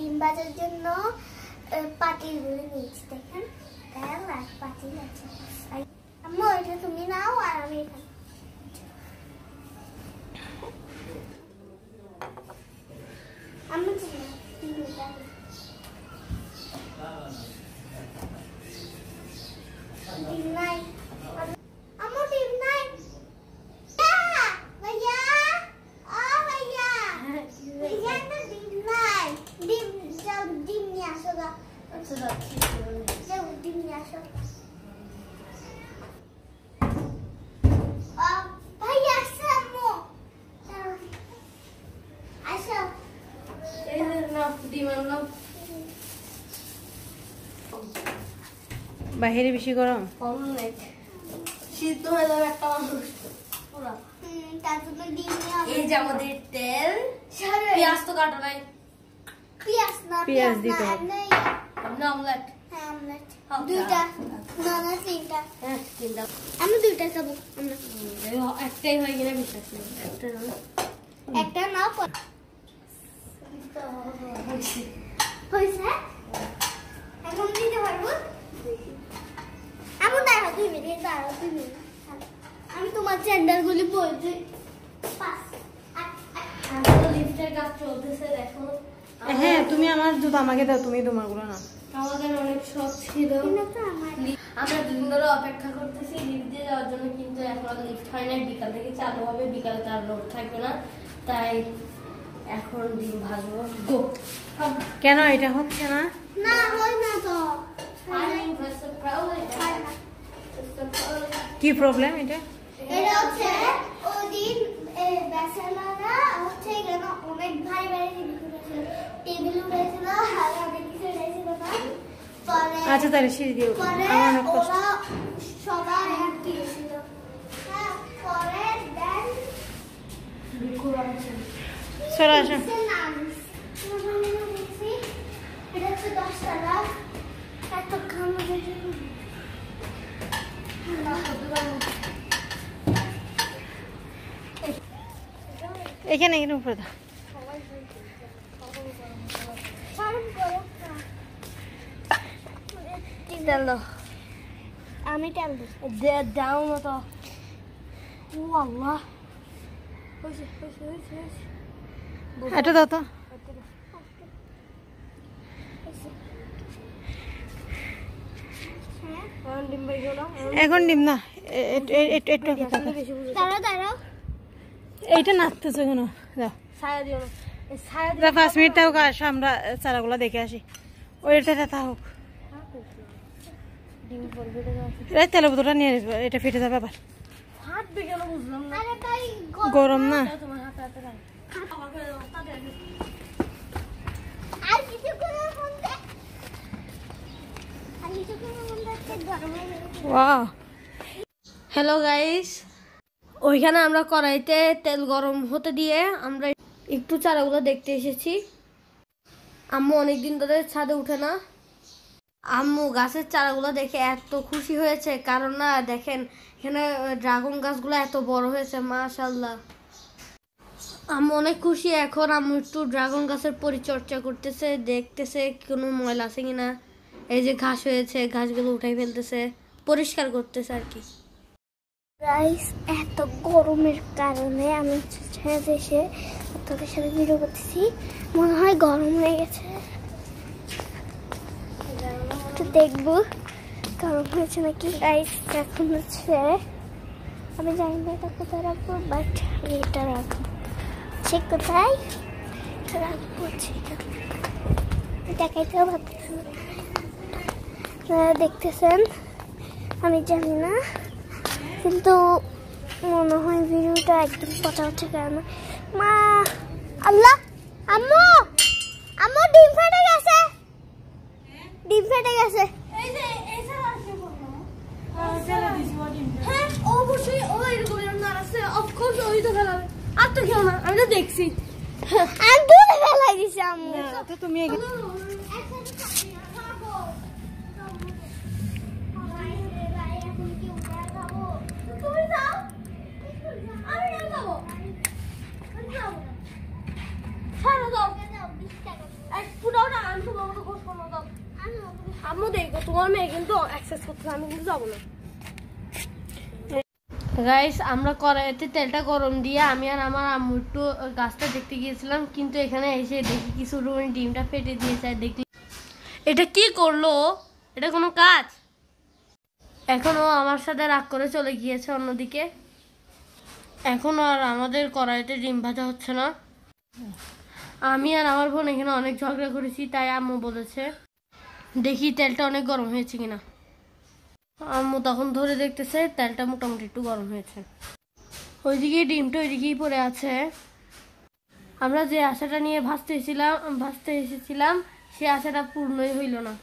ডিম ভাজার জন্য পাতিলগুলো নিয়েছি, দেখেন তেল আর পাতিল আছে। আম্মু এটা তুমি নাও আর আমি এখানে। আম্মু ডিম নাই, আম্মু ডিম নাই। ভাইয়া ভাইয়া ভাইয়া তো ডিম নাই, ডিম যাও ডিম নিয়ে আসো গা। আচ্ছা যাও ডিম নিয়ে আসো। ভাইয়া আসো আম্মু আসো। এই না ডিম আনলাম। বাইরে বেশি গরম, অনেক সিদ্ধ হয়ে যাবে একটা মানুষ পুরা। তার জন্য ডিম নিয়ে আসো। এই যে আমাদের তেল, পেঁয়াজ তো কাটা নাই। পেঁয়াজ না, পেঁয়াজ দিতে হবে। আমরা অমলেট। হ্যাঁ অমলেট দুইটা না না তিনটা। হ্যাঁ তিনটা। আমি দুইটা খাবো। আমরা একটাই হয় কিনা বিশ্বাস নেই। একটা নাও। হয়েছে এখন দিতে পারবো। আমি দাঁড়াও 2 মিনিট, দাঁড়াও 2 মিনিট। আমি তোমার চ্যান্ডেলগুলি বলছি। লিফটের কাজ চলতেছে দেখো। হ্যাঁ তুমি আমার জুতো আমাকে দাও, তুমি তোমারগুলো না। আমাদের অনেক শখ ছিল, আমরা 2 দিন ধরে অপেক্ষা করতেছি লিফট দিয়ে যাওয়ার জন্য, কিন্তু এখন লিফট হয় না। বিকাল থেকে চালু হবে, বিকালে তার লোড থাকবে না, তাই এখন ডিম ভাজবো। গো কেন এটা হচ্ছে না? না হয় না তো। কি প্রবলেম এটা? এটা হচ্ছে ওদিন ব্যাচেলাররা হচ্ছে এখানে অনেক ভারী ভারী জিনিস উঠেছিল, টেবিল উঠেছিল, আর অনেক কিছু উঠেছিল না। পরে আচ্ছা তাহলে সিঁড়ি দিয়ে পরে আমার অনেক কষ্ট। ওরা সবাই এক দিয়েছিল। হ্যাঁ পরে দেন চলে আসো। এটা হচ্ছে 10 টাকা। এত খামো এখানে এখানে উপরে দাও। আমি তেল দাও না তো। ও আল্লাহ এটা দাও তো। এখন ডিম না, একটু দাঁড়াও দাঁড়াও। এইটা নাচতেছে কেন? দাও ছায়া দিও না, এই ছায়া 5 মিনিট থাকুক, আসো আমরা চারাগুলো দেখে আসি। ওইটা থাকুক, ডিম পড়বে তো এই তেলের বোতলটা নিয়ে আসবো, এটা ফেটে যাবে আবার। ফাটবে কেন বুঝলাম না। আরে তাই গরম না? তোমার হাতে হাতে রাখ। আর কিছু করে ফোন দে, আর কিছু করে ফোন দে গরম হয়ে যাবে। ওয়াও। হ্যালো গাইস, ওইখানে আমরা কড়াইতে তেল গরম হতে দিয়ে আমরা একটু চারাগুলো দেখতে এসেছি। আম্মু অনেকদিন ধরে ছাদে উঠে না। আম্মু গাছের চারাগুলো দেখে এত খুশি হয়েছে, কারণ না দেখেন এখানে ড্রাগন গাছগুলো এত বড় হয়েছে, মাশাআল্লাহ। আম্মু অনেক খুশি। এখন আম্মু একটু ড্রাগন গাছের পরিচর্যা করতেছে, দেখতেছে কোনো ময়লা আছে কিনা। এই যে ঘাস হয়েছে, ঘাসগুলো উঠাই ফেলতেছে, পরিষ্কার করতেছে আর কি। গাইস এত গরমের কারণে আমি ছাদে এসে তোদের সাথে ভিডিও করতেছি। মনে হয় গরম হয়ে গেছে, একটু দেখবো গরম হয়েছে নাকি। গাইস এখন হচ্ছে আমি জানি না এটা কোথায় রাখবো, বাট আমি এটা রাখবো। ঠিক কোথায় রাখবো দেখাইতেও ভাবতেছি না। আপনারা দেখতেছেন আমি জানি না, কিন্তু মনে হয় ভিডিওটা একদম পচা হচ্ছে। কারণ মা আল্লাহ, আম্মু আম্মু ডিম ফেটে গেছে, ডিম ফেটে গেছে। হ্যাঁ অবশ্যই, ও এরকম এরকম আছে, অফকোর্স ওই তো ফেলাবে। আর তো কেউ না, আমি তো দেখছি। আমি দূরে ফেলাই দিছি আম্মু। তো তুমি তুমি যাও, আমি না যাবো, যাও ছাড়ো দাও। 20 টাকা এক ফুটাও না। আমি তোমার মতো গোস করবো দাও। আম্মু দেখো তোমার মেয়ে কিন্তু এক্সারসাইজ করতে, আমি কিন্তু যাবো না। গাইস আমরা কড়াইতে তেলটা গরম দিয়ে আমি আর আমার আম্মু একটু গাছটা দেখতে গিয়েছিলাম, কিন্তু এখানে এসে দেখি কিছু রুমে ডিমটা ফেটে দিয়েছে। আর দেখলি এটা কি করলো, এটা কোনো কাজ? এখনও আমার সাথে রাগ করে চলে গিয়েছে অন্যদিকে। এখন আর আমাদের কড়াইতে ডিম ভাজা হচ্ছে না। আমি আর আমার বোন এখানে অনেক ঝগড়া করেছি, তাই আম্মু বলেছে দেখি তেলটা অনেক গরম হয়েছে কিনা। আম্মু তখন ধরে দেখতেছে তেলটা মোটামুটি একটু গরম হয়েছে। ওইদিকে ডিমটা ওইদিকেই পড়ে আছে। আমরা যে আশাটা নিয়ে ভাজতে এসেছিলাম সে আশাটা পূর্ণই হইল না।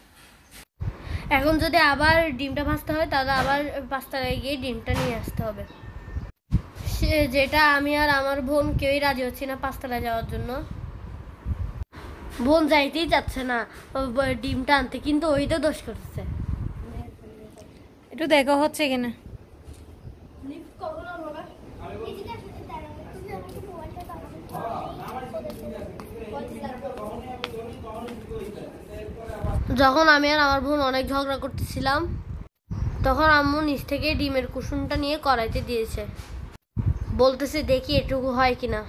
এখন যদি আবার ডিমটা ভাজতে হয় তাহলে আবার 5 টাকায় গিয়ে ডিমটা নিয়ে আসতে হবে, যেটা আমি আর আমার বোন কেউই রাজি হচ্ছি না 5 টাকায় যাওয়ার জন্য। বোন যাইতেই যাচ্ছে না ডিমটা আনতে, কিন্তু ওই তো দোষ করতেছে। একটু দেখো হচ্ছে কিনা। যখন আমি আর আমার বোন অনেক ঝগড়া করতেছিলাম তখন আম্মু নিচ থেকে ডিমের কুসুমটা নিয়ে কড়াইতে দিয়েছে, বলতেছে দেখি এটুকু হয় কিনা।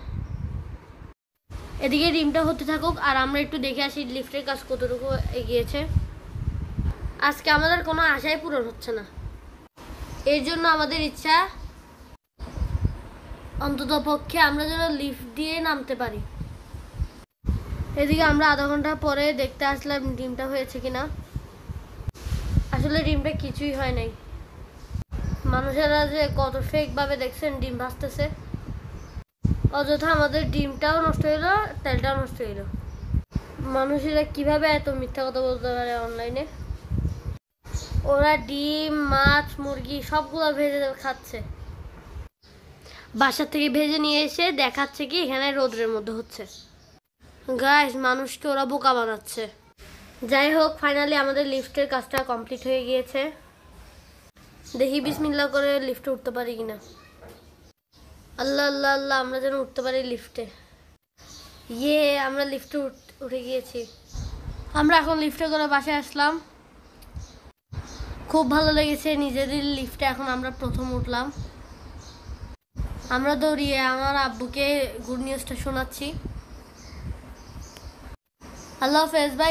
এদিকে ডিমটা হতে থাকুক আর আমরা একটু দেখে আসি লিফটের কাজ কতটুকু এগিয়েছে। আজকে আমাদের কোনো আশাই পূরণ হচ্ছে না, এর জন্য আমাদের ইচ্ছা অন্তত পক্ষে আমরা যেন লিফট দিয়ে নামতে পারি। এদিকে আমরা আধা ঘন্টা পরে দেখতে আসলাম ডিমটা হয়েছে কিনা। আসলে ডিমটা কিছুই হয় নাই। মানুষেরা যে কত ফেক ভাবে দেখছেন ডিম ভাজতেছে, অযথা আমাদের ডিমটাও নষ্ট হইলো, তেলটাও নষ্ট হইলো। মানুষেরা কিভাবে এত মিথ্যা কথা বলতে পারে অনলাইনে। ওরা ডিম মাছ মুরগি সবগুলো ভেজে খাচ্ছে, বাসা থেকে ভেজে নিয়ে এসে দেখাচ্ছে কি এখানে রোদ্রের মধ্যে হচ্ছে। গাইস মানুষকে ওরা বোকা বানাচ্ছে। যাই হোক ফাইনালি আমাদের লিফটের কাজটা কমপ্লিট হয়ে গিয়েছে। দেখি বিসমিল্লাহ করে লিফটে উঠতে পারি কিনা। আল্লাহ আল্লাহ আল্লাহ, আমরা যেন উঠতে পারি লিফটে। আমরা লিফটে উঠে গিয়েছি। আমরা এখন লিফটে করে বাসায় আসলাম, খুব ভালো লেগেছে নিজেদের লিফটে। এখন আমরা প্রথম উঠলাম। আমরা দৌড়িয়ে আমার আব্বুকে গুড নিউজটা শোনাচ্ছি। আল্লাহ হাফেজ ভাই।